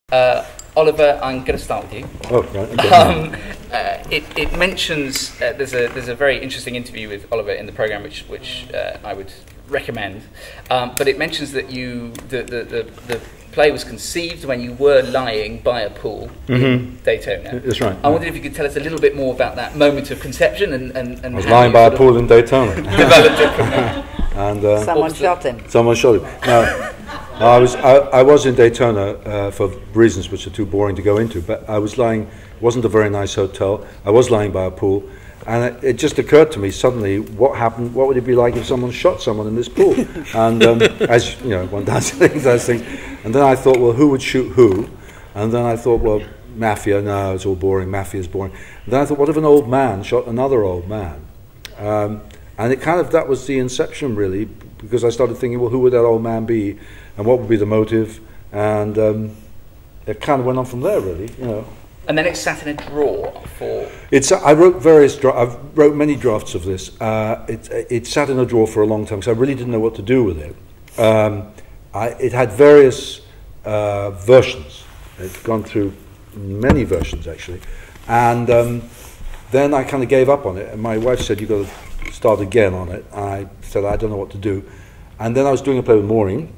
Oliver, I'm going to start with you. Oh, right. Okay. It mentions there's a very interesting interview with Oliver in the programme, which I would recommend. But it mentions that the play was conceived when you were lying by a pool in Daytona. That's right. I wondered if you could tell us a little bit more about that moment of conception and I was lying by a pool in Daytona. Developed it from there. And someone shot him. Someone shot him. No, I was in Daytona for reasons which are too boring to go into, but I was lying. It wasn't a very nice hotel. I was lying by a pool, and it just occurred to me suddenly what happened. What would it be like if someone shot someone in this pool? And as you know, one does those things. And then I thought, well, who would shoot who? And then I thought, well, mafia. No, it's all boring. Mafia is boring. And then I thought, what if an old man shot another old man? And it kind of, that was the inception, really, because I started thinking, well, who would that old man be, and what would be the motive? And it kind of went on from there, really, you know. And then it sat in a drawer for... I wrote I wrote many drafts of this. It sat in a drawer for a long time, because I really didn't know what to do with it. It had various versions. It's gone through many versions, actually. And then I kind of gave up on it, and my wife said, you've got to start again on it. I said, I don't know what to do. And then I was doing a play with Maureen.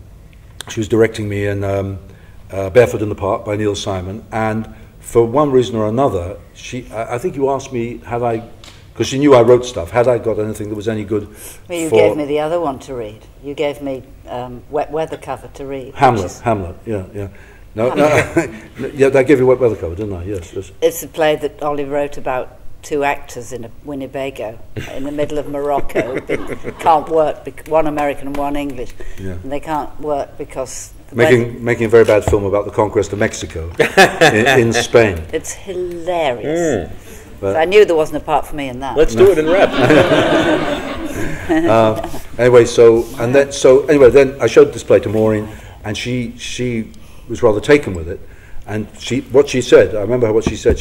She was directing me in Barefoot in the Park by Neil Simon, and for one reason or another, I think you asked me, because she knew I wrote stuff, had I got anything that was any good? Well, you gave me the other one to read. You gave me Wet Weather Cover to read. Hamlet, yeah. No, yeah, I gave you Wet Weather Cover, didn't I? Yes. It's a play that Ollie wrote about two actors in a Winnebago in the middle of Morocco can't work, one American and one English, and they can't work because making a very bad film about the conquest of Mexico in Spain. It's hilarious. But I knew there wasn't a part for me in that. Let's do it in rep. Then I showed this play to Maureen, and she was rather taken with it. And what she said, I remember what she said,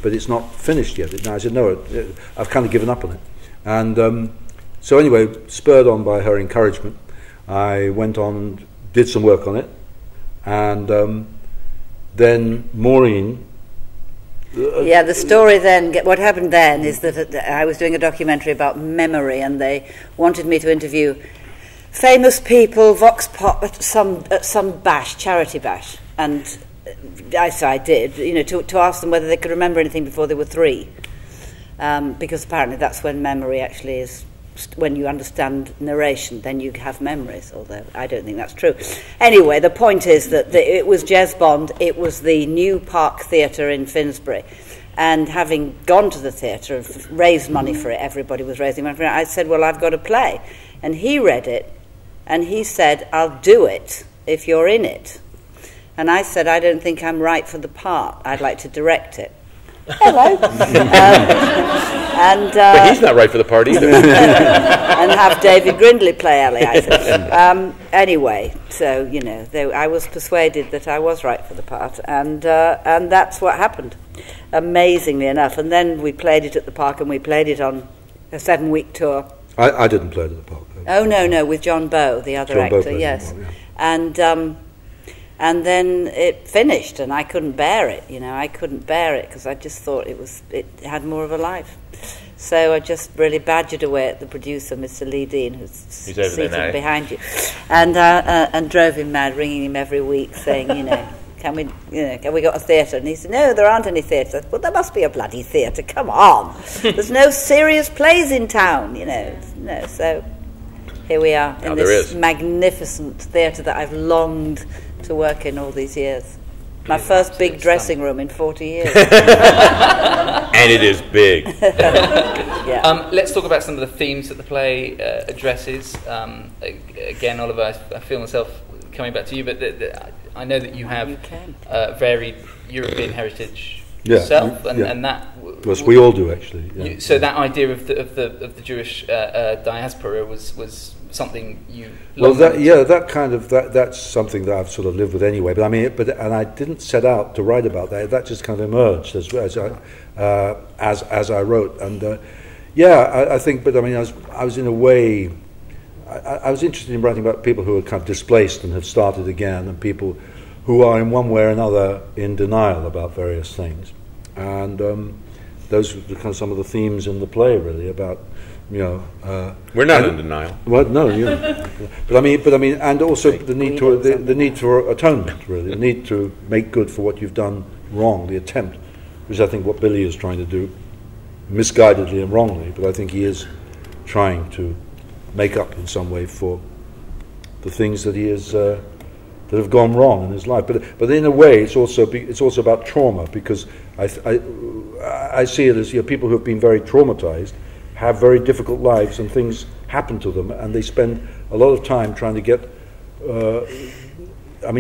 but it's not finished yet. And I said, no, I've kind of given up on it. And so anyway, spurred on by her encouragement, I went on, did some work on it, and then Maureen... the story then, what happened then is that I was doing a documentary about memory, and they wanted me to interview famous people, vox pop, at some bash, charity bash, and... I did, to ask them whether they could remember anything before they were 3, because apparently that's when memory actually is, when you understand narration, then you have memories, although I don't think that's true. Anyway, the point is that it was Jez Bond, it was the New Park Theatre in Finsbury, and having gone to the theatre and raised money for it, everybody was raising money for it, I said, well, I've got a play. And he read it, and he said, I'll do it if you're in it. And I said, I don't think I'm right for the part. I'd like to direct it. Hello. But he's not right for the part either. And have David Grindley play Ellie, I said. Anyway, so, I was persuaded that I was right for the part. And that's what happened, amazingly enough. And then we played it at the Park, and we played it on a 7-week tour. I didn't play it at the Park. Oh, no, with John Bow, the other actor, yes. And then it finished, and I couldn't bear it. I couldn't bear it because I just thought it had more of a life. So I just really badgered away at the producer, Mr. Lee Dean, who's seated behind you, and drove him mad, ringing him every week, saying, can we got a theatre? And he said, no, there aren't any theatres. I said, well, there must be a bloody theatre. Come on, there's no serious plays in town, No, so here we are in this magnificent theatre that I've longed to work in all these years. My first big dressing room in 40 years. And it is big. Let's talk about some of the themes that the play addresses. Again, Oliver, I feel myself coming back to you, but I know that you have varied European heritage yourself, and that... Yes, we all do, actually. Yeah. So that idea of the Jewish diaspora was something you... that's something that I've sort of lived with anyway. But I mean, and I didn't set out to write about that. That just kind of emerged as I wrote. And I think. But I mean, I was in a way. I was interested in writing about people who are kind of displaced and have started again, and people who are in one way or another in denial about various things. And those are kind of some of the themes in the play, really, about, we're not in denial. Well, no, but I mean, and also the need for atonement, really, the need to make good for what you've done wrong, the attempt, which I think what Billy is trying to do, misguidedly and wrongly, but I think he is trying to make up in some way for the things that he has that have gone wrong in his life. But in a way, it's also about trauma, because I see it as people who have been very traumatized have very difficult lives, and things happen to them, and they spend a lot of time trying to get.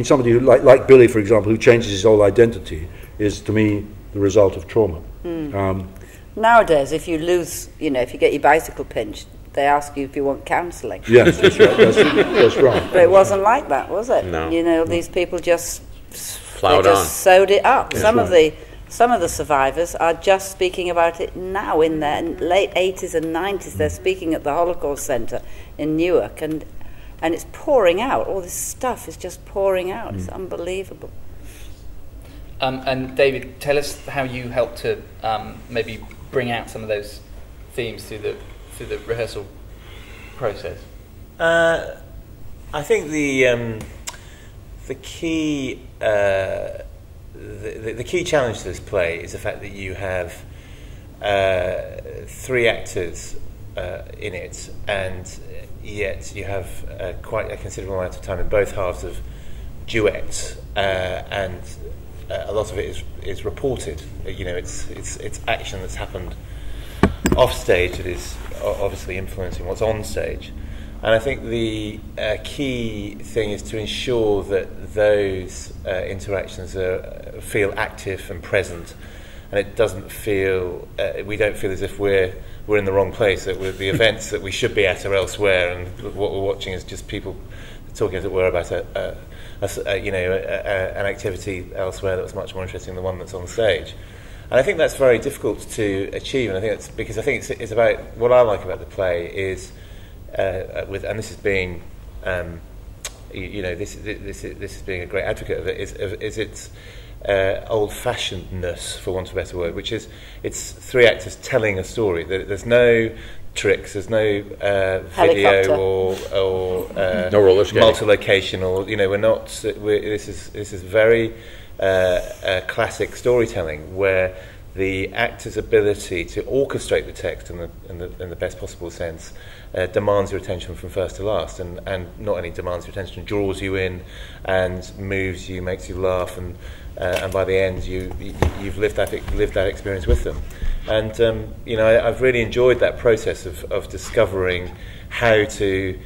Somebody who like Billy, for example, who changes his whole identity, is to me the result of trauma. Nowadays, if you lose, if you get your bicycle pinched, they ask you if you want counselling. Yes, that's right. That's right. But it wasn't like that, was it? No. These people just plowed on, sewed it up. That's Some of the survivors are just speaking about it now in their late 80s and 90s. They're speaking at the Holocaust Centre in Newark, and it's pouring out. All this stuff is just pouring out. It's unbelievable. And David, tell us how you helped to maybe bring out some of those themes through the rehearsal process. I think the key the key challenge to this play is the fact that you have 3 actors in it, and yet you have quite a considerable amount of time in both halves of duets, and a lot of it is reported. It's action that's happened off stage that is obviously influencing what's on stage. And I think the key thing is to ensure that those interactions feel active and present, and it doesn't feel we don't feel as if we're in the wrong place, that the events that we should be at are elsewhere, and what we're watching is just people talking, as it were, about an activity elsewhere that was much more interesting than the one that's on stage. And I think that's very difficult to achieve, and I think it's about what I like about the play is. And this is being, this is being a great advocate of it. Is its old-fashionedness, for want of a better word, which is it's 3 actors telling a story. There's no tricks. There's no video or no roller skating, multi-location, or we're not. This is very classic storytelling where the actor's ability to orchestrate the text in the best possible sense demands your attention from first to last, and not only demands your attention, draws you in and moves you, makes you laugh, and by the end you've lived that experience with them. And I've really enjoyed that process of discovering how to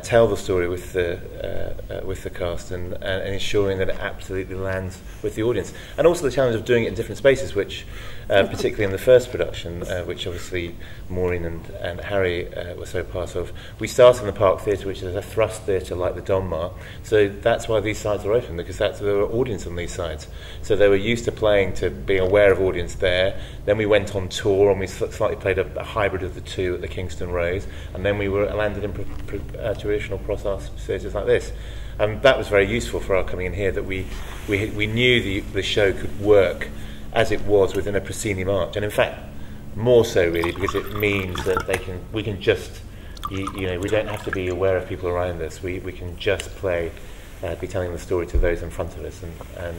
tell the story with the cast and ensuring that it absolutely lands with the audience, and also the challenge of doing it in different spaces, which particularly in the first production, which obviously Maureen and Harry were so part of, we started in the Park Theatre, which is a thrust theatre like the Donmar, so that's why these sides are open, because there were audience on these sides, so they were used to playing to being aware of audience there. Then we went on tour and we slightly played a hybrid of the two at the Kingston Rose, and then we landed in traditional Prosas theatres like this. And that was very useful for our coming in here, that we knew the show could work as it was within a proscenium arch, and in fact more so really, because it means that we can just we don't have to be aware of people around us. We can just be telling the story to those in front of us, and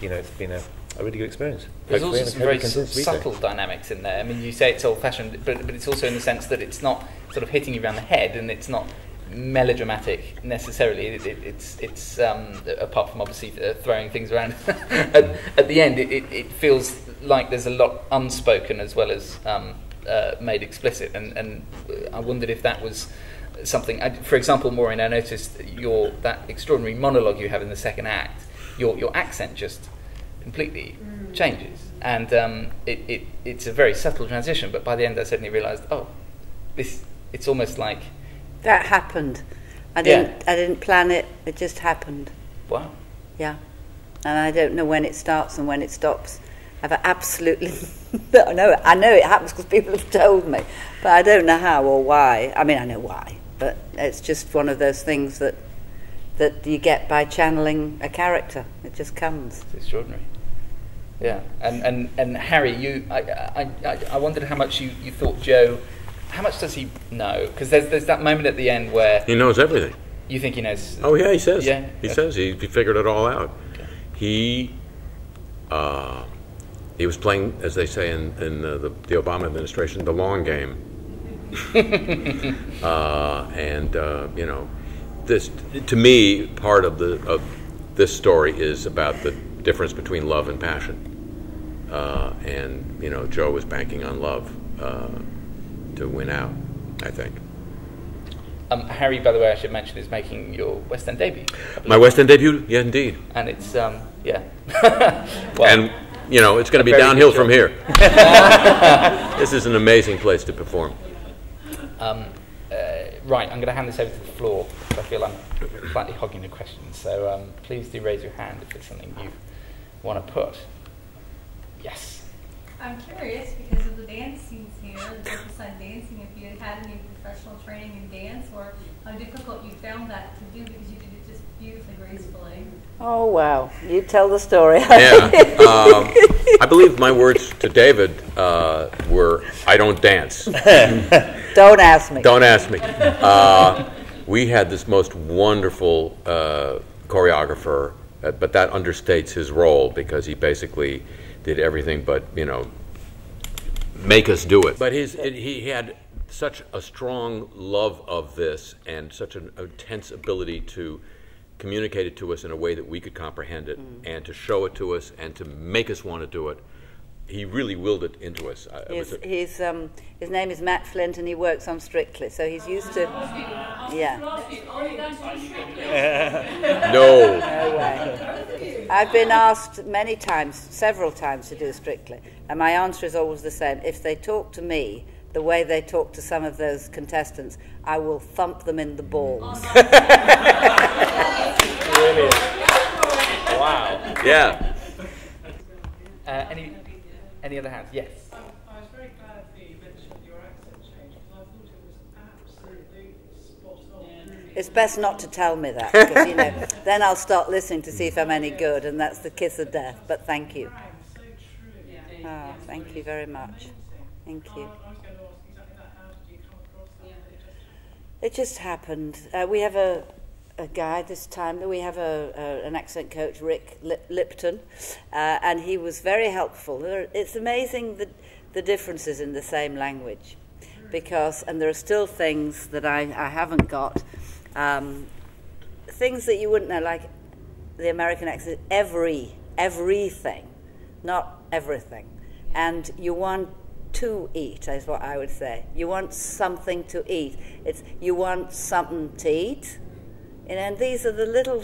it's been a really good experience. There's also some very subtle dynamics in there. I mean, you say it's old-fashioned, but it's also in the sense that it's not sort of hitting you around the head, and it's not melodramatic necessarily. It's apart from obviously throwing things around at the end, it feels like there's a lot unspoken as well as made explicit, and I wondered if that was something. For example, Maureen, I noticed that extraordinary monologue you have in the second act, your accent just completely changes, and it's a very subtle transition, but by the end I suddenly realised, it's almost like that happened. I didn't plan it. It just happened. Wow. Yeah. And I don't know when it starts and when it stops. I've absolutely... I know it happens because people have told me. But I don't know how or why. I mean, I know why. But it's just one of those things that that you get by channeling a character. It just comes. It's extraordinary. Yeah, and Harry, I wondered how much you thought Joe. How much does he know? Because there's that moment at the end where he knows everything. You think he knows? Oh yeah, he says. Yeah, he says he figured it all out. Okay. He was playing, as they say in the Obama administration, the long game. You know, this to me part of this story is about the difference between love and passion. And you know, Joe was banking on love to win out, I think. Harry, by the way, I should mention, is making your West End debut. My West End debut, yeah, indeed. And it's yeah. Well, and you know, it's going to be downhill from here. This is an amazing place to perform. Right, I'm going to hand this over to the floor. I feel I'm slightly hogging the questions, so please do raise your hand if it's something you want to put. Yes. I'm curious, because of the dance scenes here, the focus on dancing, if you had any professional training in dance, or how difficult you found that to do, because you did it just beautifully, gracefully. Oh, wow. You tell the story. Yeah. I believe my words to David were, I don't dance. Don't ask me. Don't ask me. We had this most wonderful choreographer, but that understates his role, because he basically did everything but, you know, make us do it. But he had such a strong love of this and such an intense ability to communicate it to us in a way that we could comprehend it, and to show it to us and to make us want to do it. He really willed it into us. His name is Matt Flint, and he works on Strictly, so he's used to. Yeah. No. No way. I've been asked many times, several times, to do Strictly, and my answer is always the same. If they talk to me the way they talk to some of those contestants, I will thump them in the balls. Brilliant. Wow. Yeah. Any other hands? Yes. I was very glad that you mentioned your accent change, because I thought it was absolutely spot on. It's best not to tell me that, because, you know, then I'll start listening to see if I'm any good, and that's the kiss of death. But thank you. So true. Oh, thank you very much. Thank you. I was going to ask exactly that. How did you come across that? It just happened. We have a guy this time. We have an accent coach, Rick Lipton, and he was very helpful. It's amazing the differences in the same language, and there are still things that I haven't got, things that you wouldn't know, like the American accent, everything, not everything. And you want to eat, is what I would say. You want something to eat. You want something to eat. You know, and these are the little,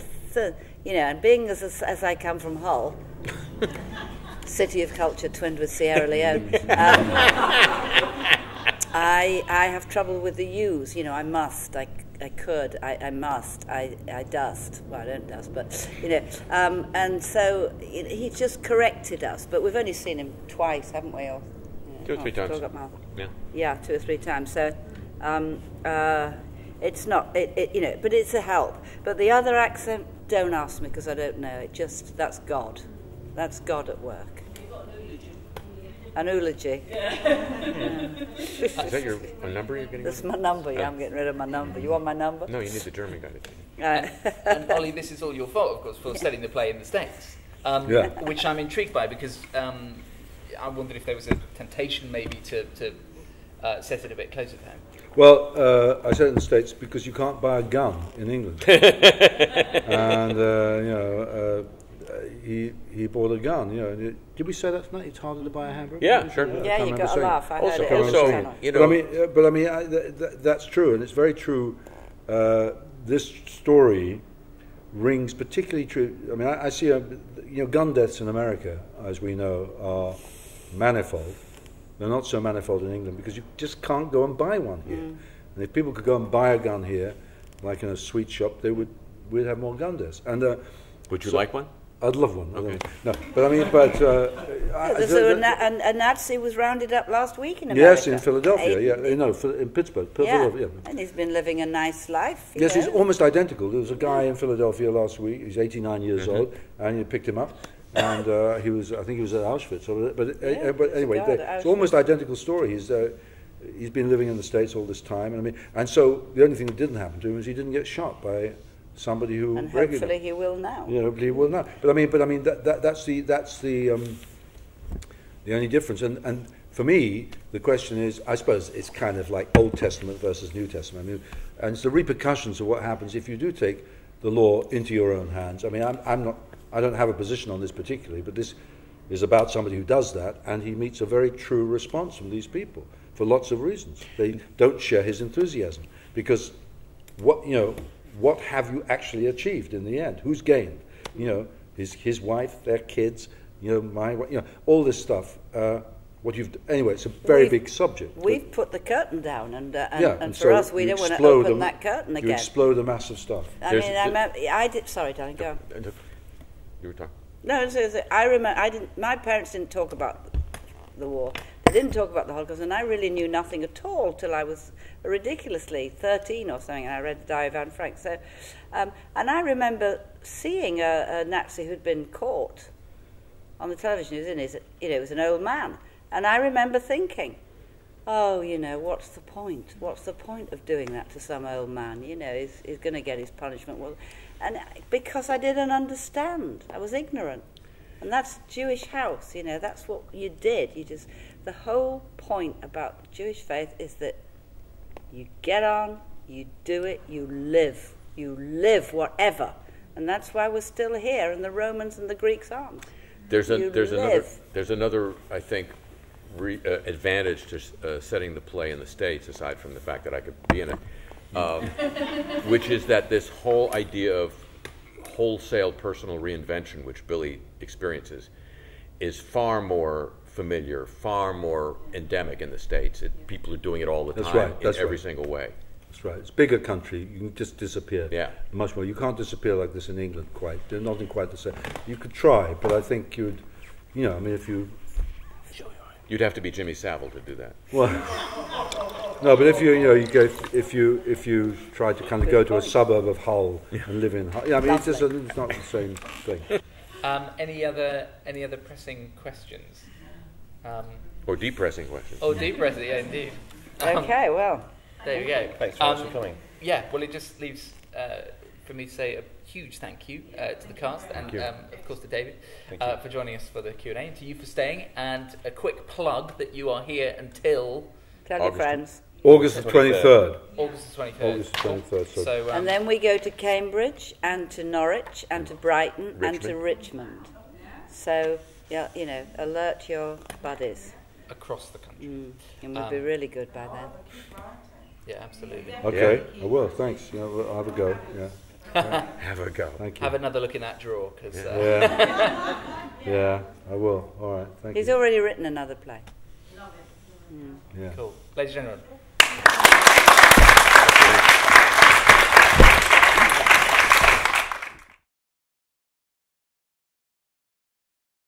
you know, and being as I come from Hull, city of culture twinned with Sierra Leone, I have trouble with the U's. You know, I must, I could, I must, I dust. Well, I don't dust, but, you know, and so he just corrected us. But we've only seen him twice, haven't we? Or, Two or three times. Yeah, 2 or 3 times. So, it's not, you know, but it's a help. But the other accent, don't ask me, because I don't know. That's God. That's God at work. An eulogy. Is that a number you're getting? That's my number. Yeah, I'm getting rid of my number. You want my number? No, you need the German guy to take it. And Ollie, this is all your fault, of course, for selling the play in the States, which I'm intrigued by, because I wondered if there was a temptation maybe to set it a bit closer to home. Well, I said it in the States because you can't buy a gun in England. And, you know, he bought a gun, you know. Did we say that tonight? It's harder to buy a hamburger? Yeah, sure. Yeah, you got a laugh. I heard it. Also, you know, but I mean, that's true, and it's very true. This story rings particularly true. I mean, I see, you know, gun deaths in America, as we know, are manifold. They're not so manifold in England because you just can't go and buy one here. And if people could go and buy a gun here, like in a sweet shop, we'd have more gun deaths. And would you like one? I'd love one. Okay. No, but I mean, but a Nazi was rounded up last week in America. yes, in Philadelphia. Yeah, no, in Pittsburgh. Philadelphia. And he's been living a nice life. Yes, know. he's almost identical. There was a guy in Philadelphia last week. He's 89 years old, and you picked him up, and I think he was at Auschwitz. But anyway, it's almost identical story. He's been living in the States all this time, and so the only thing that didn't happen to him is he didn't get shot by somebody who and hopefully he will now. Yeah, hopefully he will now. But I mean, that's the only difference. And for me, the question is, I suppose it's kind of like Old Testament versus New Testament. I mean, and it's the repercussions of what happens if you do take the law into your own hands. I mean, I don't have a position on this particularly, but this is about somebody who does that, and he meets a very true response from these people for lots of reasons. They don't share his enthusiasm because what have you actually achieved in the end? Who's gained? His wife, their kids, my wife, all this stuff. Anyway, it's a very big subject. We've put the curtain down, and for so us, we don't want to open that curtain again. You explode a massive stuff. I did. Sorry, darling, go. You were talking. No, I remember. My parents didn't talk about the war. They didn't talk about the Holocaust, and I really knew nothing at all till I was ridiculously 13 or something, and I read the Diary of Anne Frank. So, and I remember seeing a Nazi who'd been caught on the television. He was an old man, and I remember thinking, oh, what's the point? What's the point of doing that to some old man? He's going to get his punishment. Well, and because I didn't understand, I was ignorant. And that's Jewish house, that's what you did. The whole point about Jewish faith is that you get on, you do it, you live whatever. And that's why we're still here, and the Romans and the Greeks aren't. There's another, I think, advantage to setting the play in the States, aside from the fact that I could be in it, which is that this whole idea of wholesale personal reinvention, which Billy experiences, is far more familiar, far more endemic in the States. People are doing it all the time in every single way. That's right. It's a bigger country. You can just disappear. Yeah. Much more. You can't disappear like this in England quite. They're not in quite the same. You could try, but I think you'd, if you... You'd have to be Jimmy Savile to do that. Well, no, but if if you try to kind of go to a suburb of Hull and live in Hull, it's not the same thing. Any other pressing questions? Or depressing questions. Oh, depressing, yeah, indeed. Okay, well. There you go. Thanks very much for coming. Yeah, well, it just leaves for me to say a huge thank you to the cast and, of course, to David for joining us for the Q&A, and to you for staying, and a quick plug that you are here until... Tell your friends. August the 23rd. August the 23rd. August the 23rd. So, and then we go to Cambridge and to Norwich and to Brighton and to Richmond. So, alert your buddies. Across the country. And we'll be really good by then. Yeah, absolutely. Okay, I will, thanks. I'll have a go, yeah. Have a go. Thank you. Have another look in that drawer, because... Yeah, I will. All right, thank you. He's already written another play. Yeah. Cool. Ladies and gentlemen,